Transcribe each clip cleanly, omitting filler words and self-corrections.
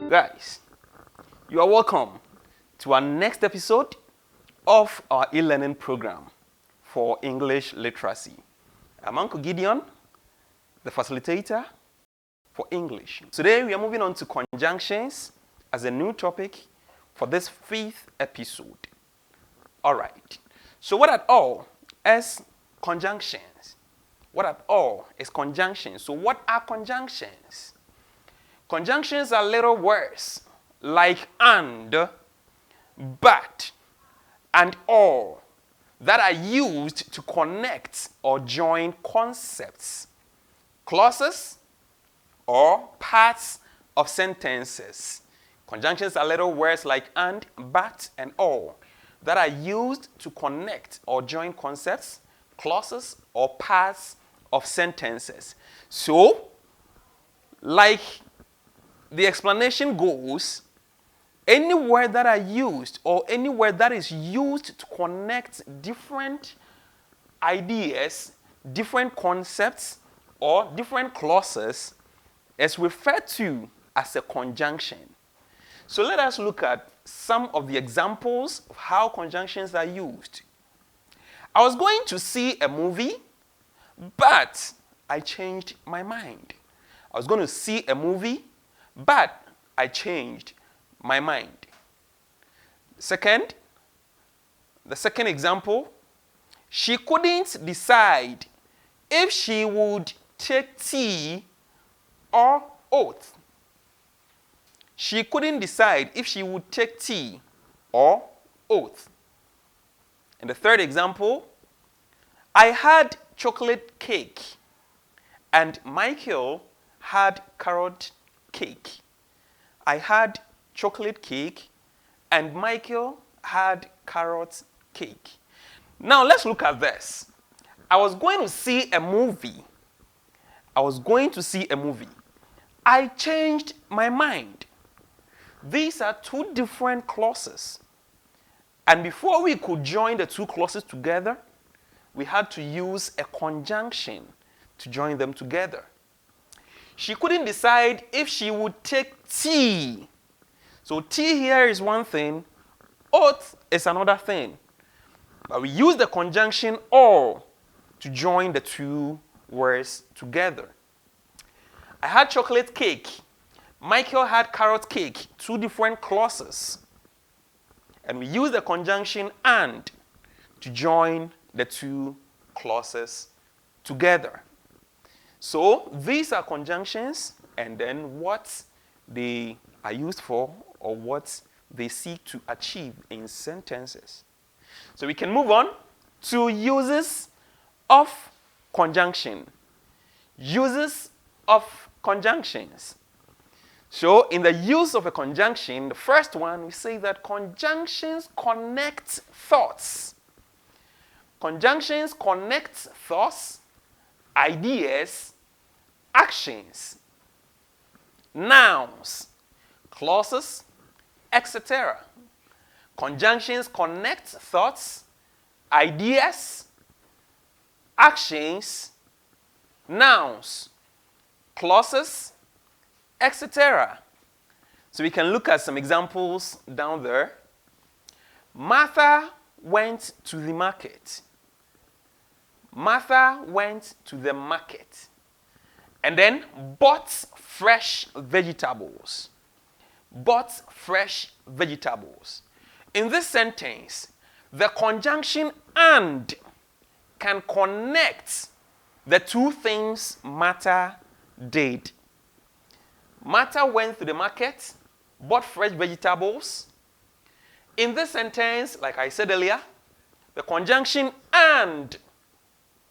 Guys, you are welcome to our next episode of our e-learning program for English literacy. I'm Uncle Gideon, the facilitator for English. Today we are moving on to conjunctions as a new topic for this 5th episode. Alright, so what at all is conjunctions? What at all is conjunctions? So what are conjunctions? Conjunctions are little words like and, but, and or that are used to connect or join concepts, clauses, or parts of sentences. Conjunctions are little words like and, but, and or that are used to connect or join concepts, clauses, or parts of sentences. So, like the explanation goes, any word that are used or any word that is used to connect different ideas, different concepts, or different clauses is referred to as a conjunction. So let us look at some of the examples of how conjunctions are used. I was going to see a movie, but I changed my mind. I was going to see a movie, but I changed my mind. The second example, she couldn't decide if she would take tea or oath. She couldn't decide if she would take tea or oath. And the third example, I had chocolate cake and Michael had carrot cake. I had chocolate cake and Michael had carrot cake. Now let's look at this. I was going to see a movie. I changed my mind. These are two different clauses. And before we could join the two clauses together, we had to use a conjunction to join them together. She couldn't decide if she would take tea. So tea here is one thing, oath is another thing. But we use the conjunction or to join the two words together. I had chocolate cake. Michael had carrot cake. Two different clauses. And we use the conjunction and to join the two clauses together. So these are conjunctions and then what they are used for or what they seek to achieve in sentences. So we can move on to uses of conjunction. Uses of conjunctions. So in the use of a conjunction, the first one, we say that conjunctions connect thoughts. Conjunctions connect thoughts, ideas, actions, nouns, clauses, etc. Conjunctions connect thoughts, ideas, actions, nouns, clauses, etc. So we can look at some examples down there. Martha went to the market. Martha went to the market and then bought fresh vegetables. Bought fresh vegetables. In this sentence, the conjunction and can connect the two things Martha did. Martha went to the market, bought fresh vegetables. In this sentence, like I said earlier, the conjunction and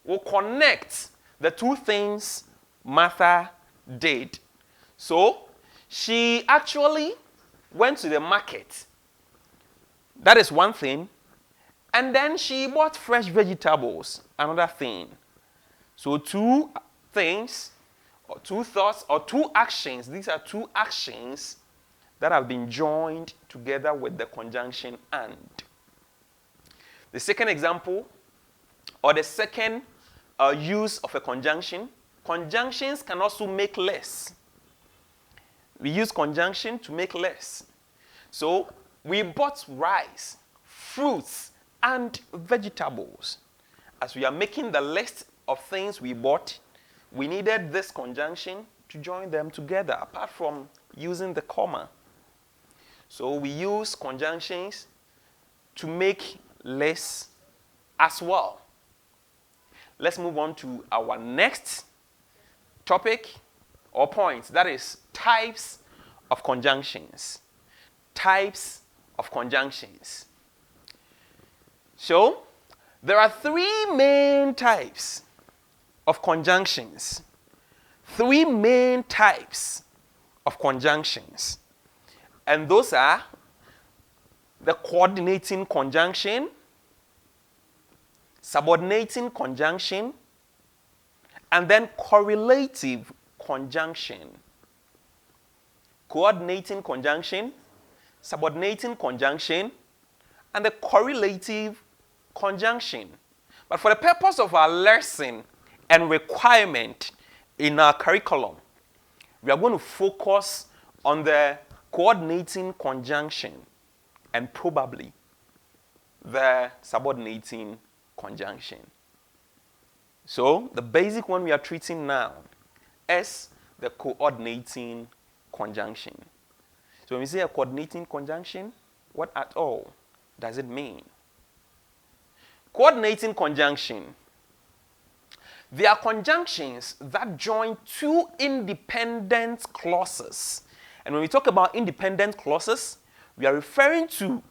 will connect the two things Martha did. So, she actually went to the market. That is one thing. And then she bought fresh vegetables, another thing. So two things, or two thoughts, or two actions. These are two actions that have been joined together with the conjunction and. The second example, or the second use of a conjunction, conjunctions can also make less. We use conjunction to make less. So we bought rice, fruits, and vegetables. As we are making the list of things we bought, we needed this conjunction to join them together, apart from using the comma. So we use conjunctions to make less as well. Let's move on to our next topic or point. That is types of conjunctions. Types of conjunctions. So, there are three main types of conjunctions. Three main types of conjunctions. And those are the coordinating conjunction, subordinating conjunction, and then correlative conjunction. Coordinating conjunction, subordinating conjunction, and the correlative conjunction. But for the purpose of our lesson and requirement in our curriculum, we are going to focus on the coordinating conjunction and probably the subordinating conjunction. So the basic one we are treating now is the coordinating conjunction. So when we say a coordinating conjunction, what at all does it mean? Coordinating conjunction. They are conjunctions that join two independent clauses. And when we talk about independent clauses, we are referring to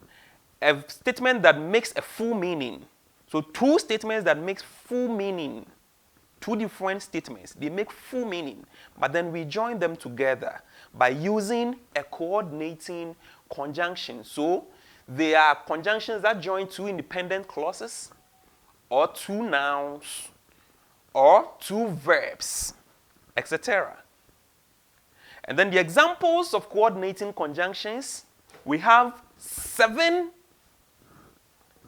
a statement that makes a full meaning. So two statements that make full meaning. Two different statements, they make full meaning, but then we join them together by using a coordinating conjunction. So they are conjunctions that join two independent clauses, or two nouns, or two verbs, etc. And then the examples of coordinating conjunctions, we have 7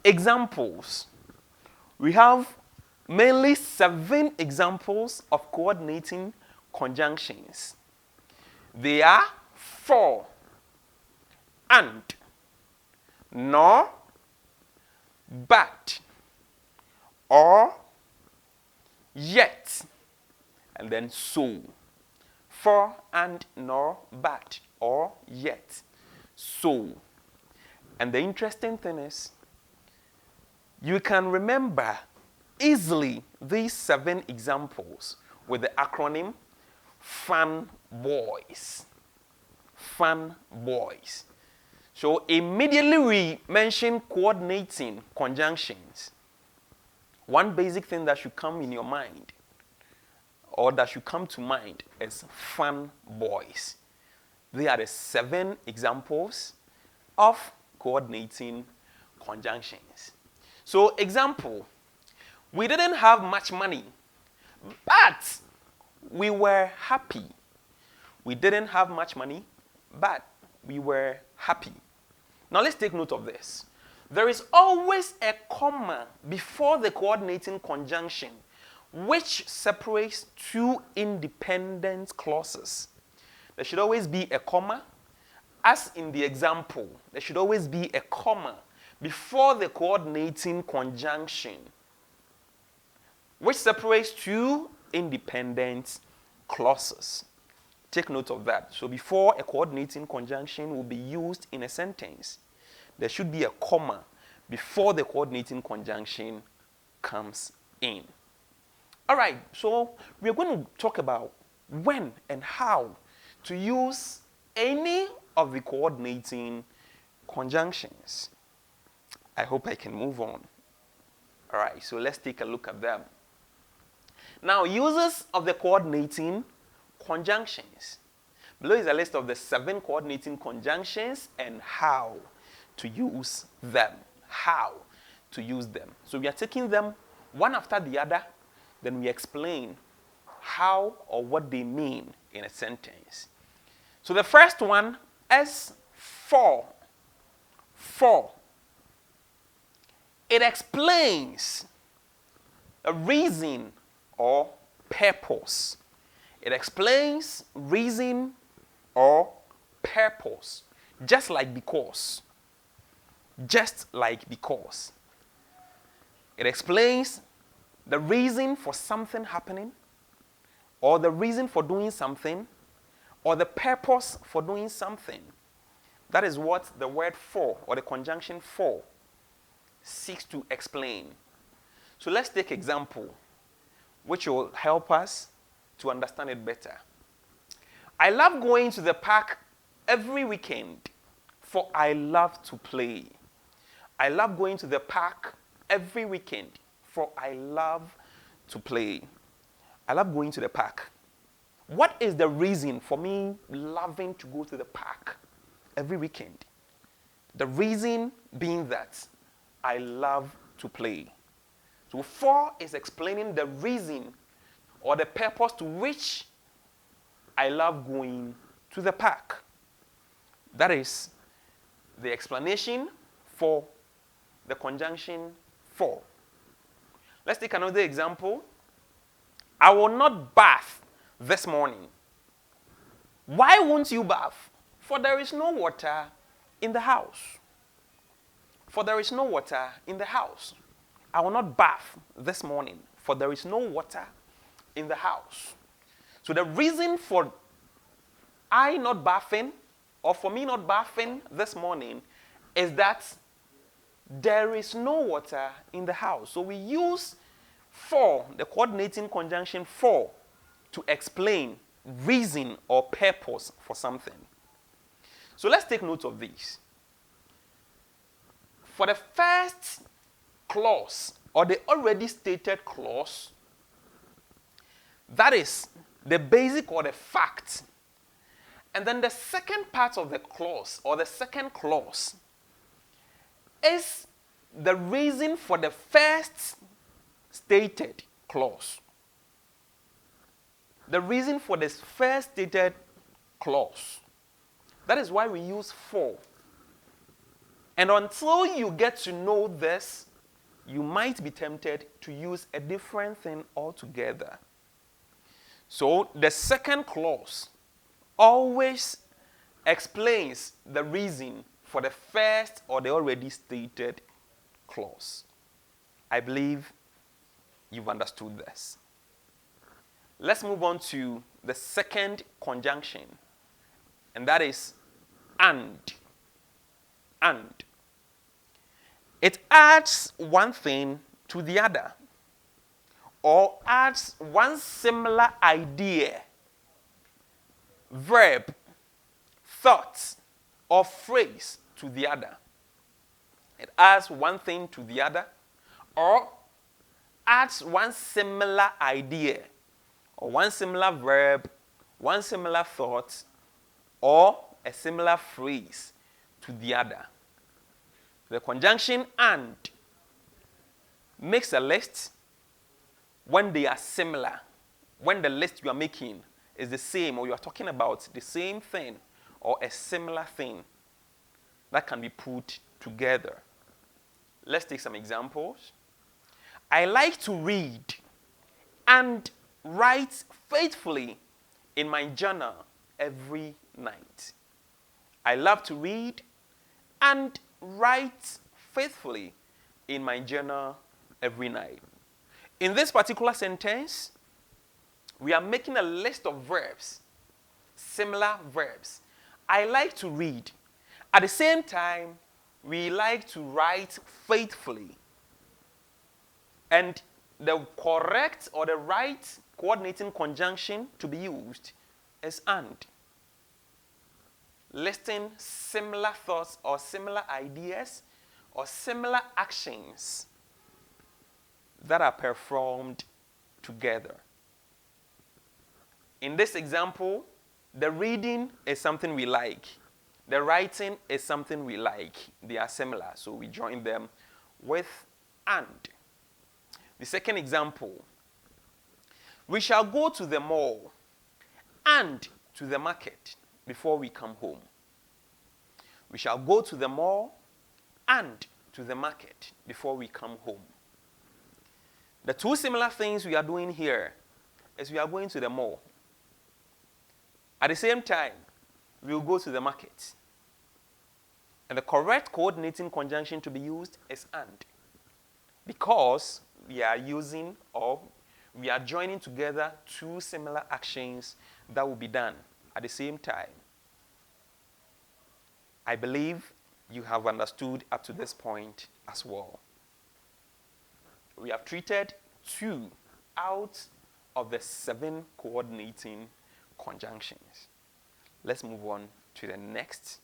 examples. We have mainly 7 examples of coordinating conjunctions. They are for, and, nor, but, or, yet, and then so. For, and, nor, but, or, yet, so. And the interesting thing is, you can remember easily these 7 examples with the acronym FANBOYS. FANBOYS. So immediately we mention coordinating conjunctions. One basic thing that should come in your mind, or that should come to mind, is FANBOYS. They are the 7 examples of coordinating conjunctions. So example, we didn't have much money, but we were happy. We didn't have much money, but we were happy. Now let's take note of this. There is always a comma before the coordinating conjunction, which separates two independent clauses. There should always be a comma. As in the example, there should always be a comma before the coordinating conjunction, which separates two independent clauses. Take note of that. So before a coordinating conjunction will be used in a sentence, there should be a comma before the coordinating conjunction comes in. All right, so we're going to talk about when and how to use any of the coordinating conjunctions. I hope I can move on. All right, so let's take a look at them. Now, uses of the coordinating conjunctions. Below is a list of the 7 coordinating conjunctions and how to use them. How to use them. So we are taking them one after the other, then we explain how or what they mean in a sentence. So the first one is for. For. It explains a reason or purpose. It explains reason or purpose. Just like because. Just like because. It explains the reason for something happening, or the reason for doing something, or the purpose for doing something. That is what the word for, or the conjunction for, seeks to explain. So let's take example, which will help us to understand it better. I love going to the park every weekend, for I love to play. I love going to the park every weekend, for I love to play. I love going to the park. What is the reason for me loving to go to the park every weekend? The reason being that I love to play. So for is explaining the reason or the purpose to which I love going to the park. That is the explanation for the conjunction for. Let's take another example. I will not bath this morning. Why won't you bath? For there is no water in the house. For there is no water in the house. I will not bath this morning, for there is no water in the house. So the reason for I not bathing, or for me not bathing this morning, is that there is no water in the house. So we use for, the coordinating conjunction for, to explain reason or purpose for something. So let's take note of this. For the first clause, or the already stated clause, that is the basic or the fact. And then the second part of the clause, or the second clause, is the reason for the first stated clause. The reason for this first stated clause. That is why we use for. And until you get to know this, you might be tempted to use a different thing altogether. So the second clause always explains the reason for the first or the already stated clause. I believe you've understood this. Let's move on to the second conjunction, and that is and. And. It adds one thing to the other, or adds one similar idea, verb, thought, or phrase to the other. It adds one thing to the other, or adds one similar idea, or one similar verb, one similar thought, or a similar phrase to the other. The conjunction and makes a list when they are similar, when the list you are making is the same, or you are talking about the same thing or a similar thing that can be put together. Let's take some examples. I like to read and write faithfully in my journal every night. I love to read and write faithfully in my journal every night. In this particular sentence, we are making a list of verbs, similar verbs. I like to read. At the same time, we like to write faithfully. And the correct or the right coordinating conjunction to be used is and. Listing similar thoughts or similar ideas or similar actions that are performed together. In this example, the reading is something we like. The writing is something we like. They are similar, so we join them with and. The second example, we shall go to the mall and to the market before we come home. We shall go to the mall and to the market before we come home. The two similar things we are doing here is we are going to the mall. At the same time, we will go to the market. And the correct coordinating conjunction to be used is and. Because we are using or we are joining together two similar actions that will be done at the same time. I believe you have understood up to this point as well. We have treated 2 out of the 7 coordinating conjunctions. Let's move on to the next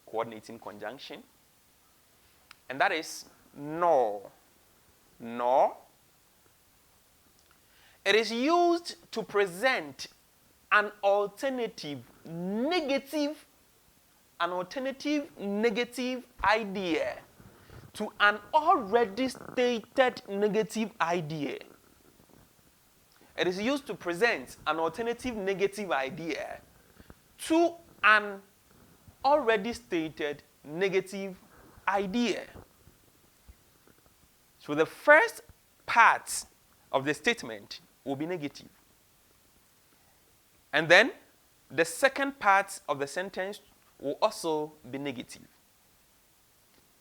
coordinating conjunction. And that is nor. Nor. It is used to present an alternative negative idea to an already stated negative idea. It is used to present an alternative negative idea to an already stated negative idea. So the first part of the statement will be negative. And then the second part of the sentence will also be negative.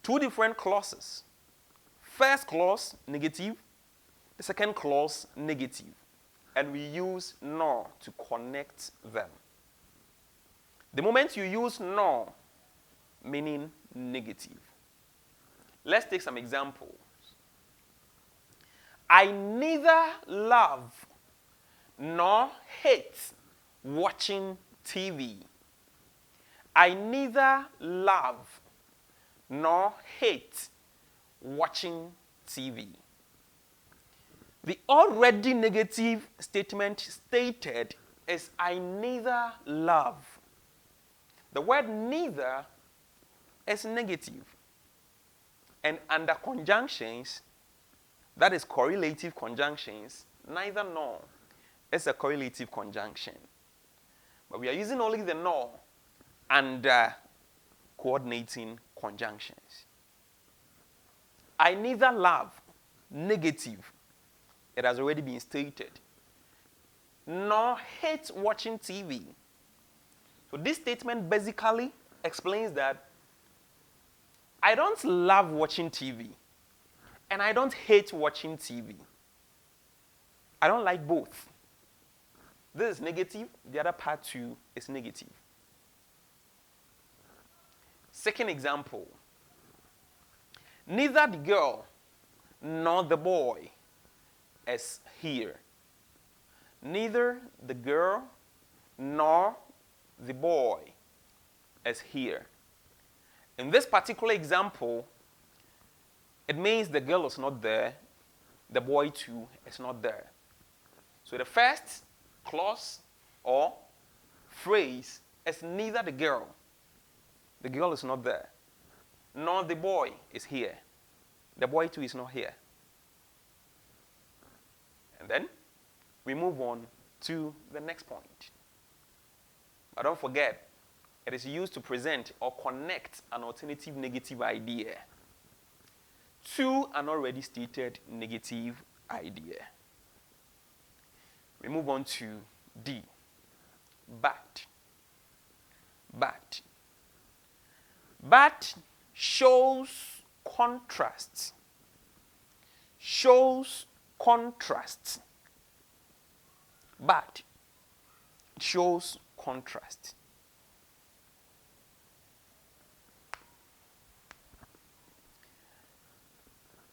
2 different clauses. First clause, negative. The second clause, negative. And we use nor to connect them. The moment you use nor, meaning negative. Let's take some examples. I neither love nor hate watching TV. I neither love nor hate watching TV. The already negative statement stated is I neither love. The word neither is negative. And under conjunctions, that is correlative conjunctions, neither nor is a correlative conjunction. But we are using only the nor under coordinating conjunctions. I neither love, negative. It has already been stated. Nor hate watching TV. So this statement basically explains that I don't love watching TV. And I don't hate watching TV. I don't like both. This is negative. The other part too is negative. Second example. Neither the girl nor the boy is here. Neither the girl nor the boy is here. In this particular example, it means the girl is not there, the boy too is not there. So the first clause or phrase is neither the girl is not there, nor the boy is here. The boy too is not here. And then we move on to the next point. But don't forget, it is used to present or connect an alternative negative idea to an already stated negative idea. We move on to D. But. But. But shows contrast. Shows contrast. But shows contrast.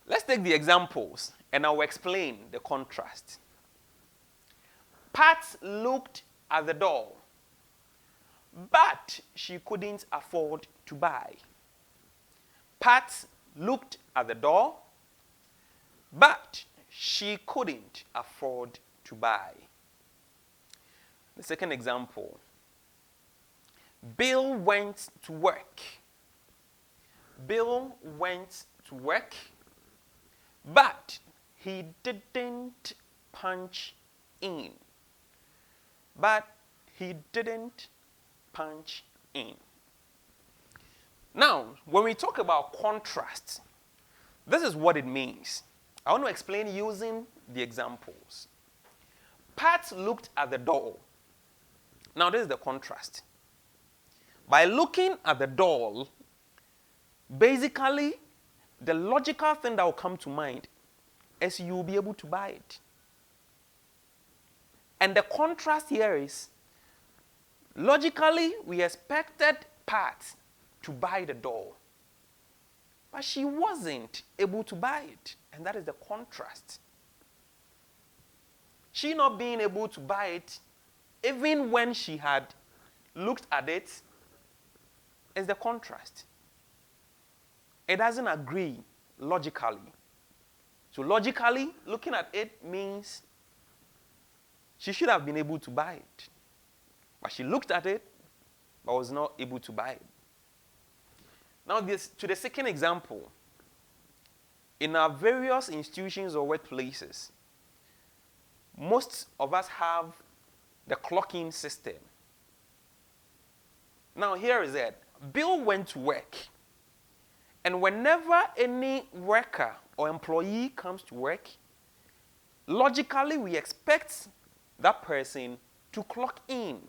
Let's take the examples and I'll explain the contrast. Pat looked at the doll, but she couldn't afford to buy. Pat looked at the doll, but she couldn't afford to buy. The second example. Bill went to work. Bill went to work, but he didn't punch in. But he didn't punch in. Now, when we talk about contrast, this is what it means. I want to explain using the examples. Pat looked at the doll. Now, this is the contrast. By looking at the doll, basically, the logical thing that will come to mind is you will be able to buy it. And the contrast here is, logically, we expected Pat to buy the doll. But she wasn't able to buy it. And that is the contrast. She not being able to buy it, even when she had looked at it, is the contrast. It doesn't agree logically. So logically, looking at it means she should have been able to buy it. But she looked at it, but was not able to buy it. Now, to the second example. In our various institutions or workplaces, most of us have the clock-in system. Now, here is it. Bill went to work. And whenever any worker or employee comes to work, logically, we expect that person to clock in.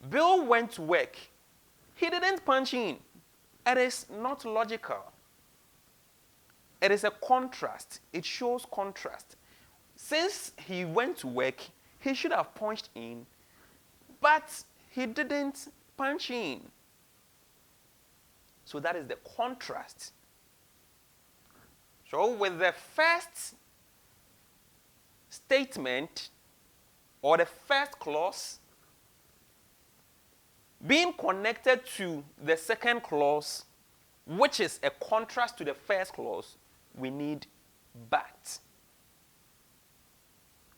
Bill went to work. He didn't punch in. It is not logical. It is a contrast. It shows contrast. Since he went to work, he should have punched in, but he didn't punch in. So that is the contrast. So with the first statement or the first clause being connected to the second clause, which is a contrast to the first clause, we need but.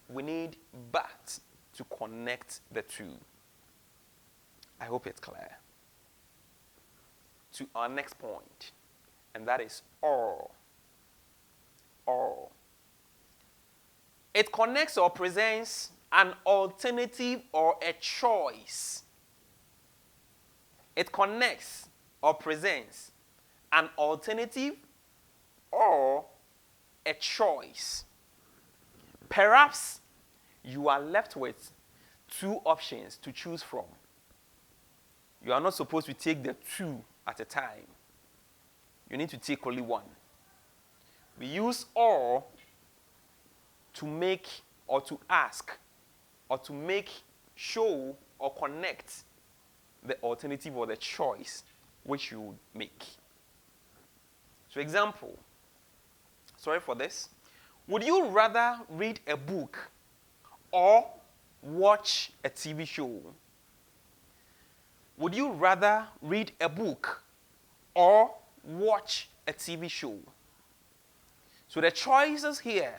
We need but to connect the two. I hope it's clear. To our next point, and that is or. Or. It connects or presents an alternative or a choice. It connects or presents an alternative or a choice. Perhaps you are left with two options to choose from. You are not supposed to take the two at a time. You need to take only one. We use or to make or to ask or to make, show or connect the alternative or the choice which you would make. So example, sorry for this. Would you rather read a book or watch a TV show? Would you rather read a book or watch a TV show? So the choices here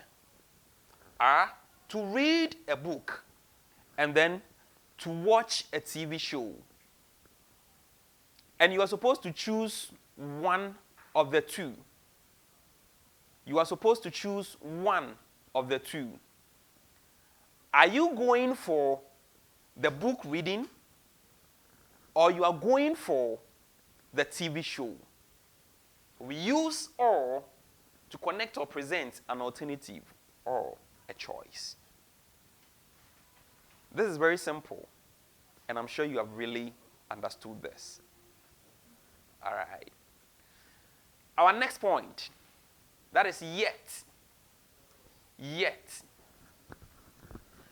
are to read a book and then to watch a TV show. And you are supposed to choose one of the two. You are supposed to choose one of the two. Are you going for the book reading or you are going for the TV show? We use or to connect or present an alternative or a choice. This is very simple, and I'm sure you have really understood this. All right. Our next point, that is yet. Yet.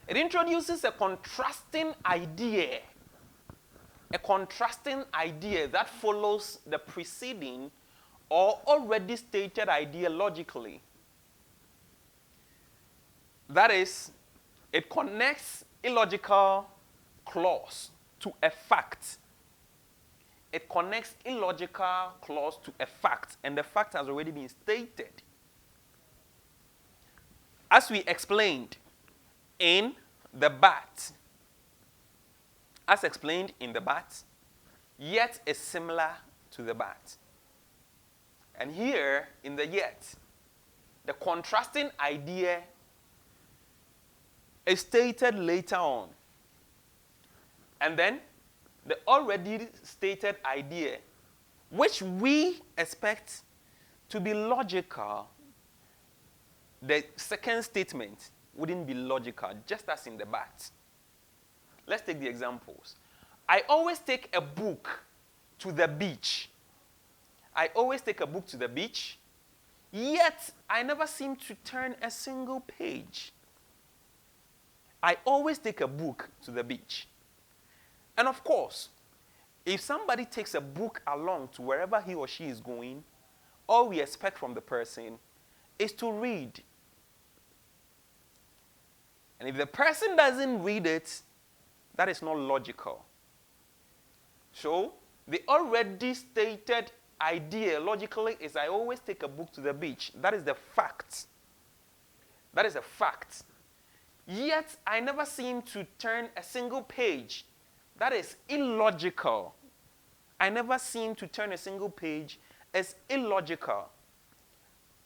It introduces a contrasting idea. A contrasting idea that follows the preceding or already stated idea logically. That is, it connects illogical clause to a fact. It connects illogical clause to a fact, and the fact has already been stated. As we explained in the but, yet is similar to the but. And here, in the yet, the contrasting idea is stated later on. And then, the already stated idea, which we expect to be logical, the second statement wouldn't be logical, just as in the but. Let's take the examples. I always take a book to the beach. I always take a book to the beach, yet I never seem to turn a single page. I always take a book to the beach. And of course, if somebody takes a book along to wherever he or she is going, all we expect from the person is to read. And if the person doesn't read it, that is not logical. So, the already stated idea logically is I always take a book to the beach. That is the fact. That is a fact. Yet, I never seem to turn a single page. That is illogical. I never seem to turn a single page. It's illogical.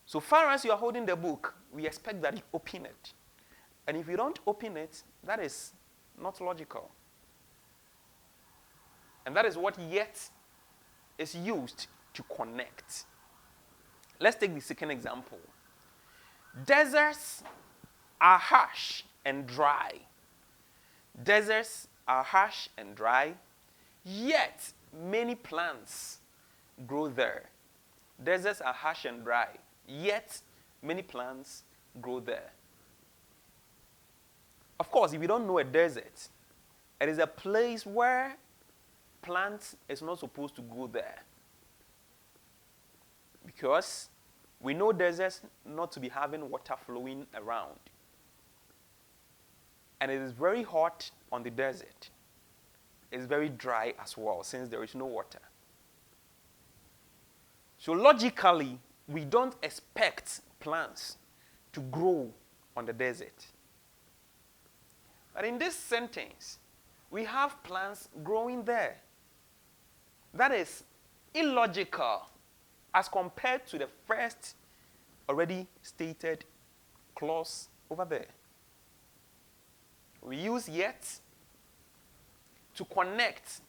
So far as you are holding the book, we expect that you open it. And if you don't open it, that is not logical. And that is what yet is used to connect. Let's take the second example. Deserts are harsh and dry. Deserts are harsh and dry, yet many plants grow there. Deserts are harsh and dry, yet many plants grow there. Of course, if you don't know a desert, it is a place where plants is not supposed to grow there. Because we know deserts not to be having water flowing around. And it is very hot on the desert. It's very dry as well, since there is no water. So logically, we don't expect plants to grow on the desert. But in this sentence, we have plants growing there. That is illogical as compared to the first already stated clause over there. We use yet to connect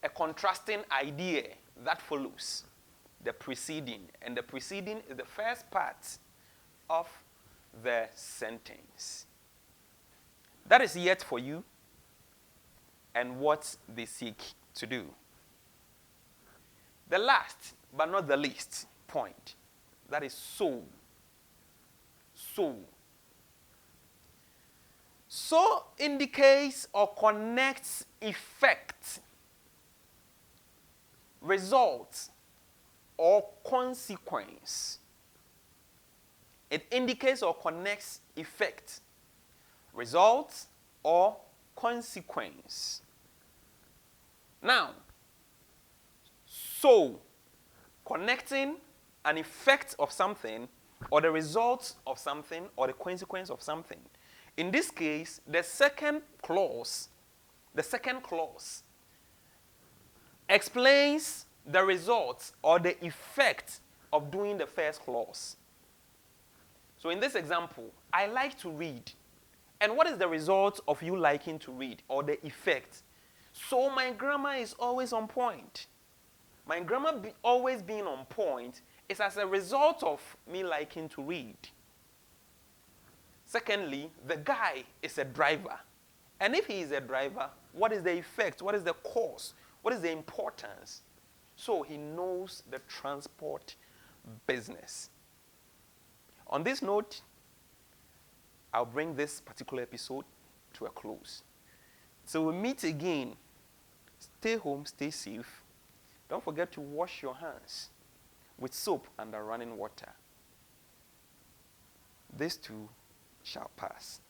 a contrasting idea that follows the preceding. And the preceding is the first part of the sentence. That is yet for you and what they seek to do. The last, but not the least, point, that is so. So. So indicates or connects effect, result, or consequence. It indicates or connects effect, result, or consequence. Now, so, connecting an effect of something, or the result of something, or the consequence of something. In this case, the second clause explains the result or the effect of doing the first clause. So in this example, I like to read. And what is the result of you liking to read, or the effect? So my grammar is always on point. My grammar always being on point is as a result of me liking to read. Secondly, the guy is a driver. And if he is a driver, what is the effect? What is the cause? What is the importance? So he knows the transport business. On this note, I'll bring this particular episode to a close. So we'll meet again. Stay home, stay safe. Don't forget to wash your hands with soap and running water. This too shall pass.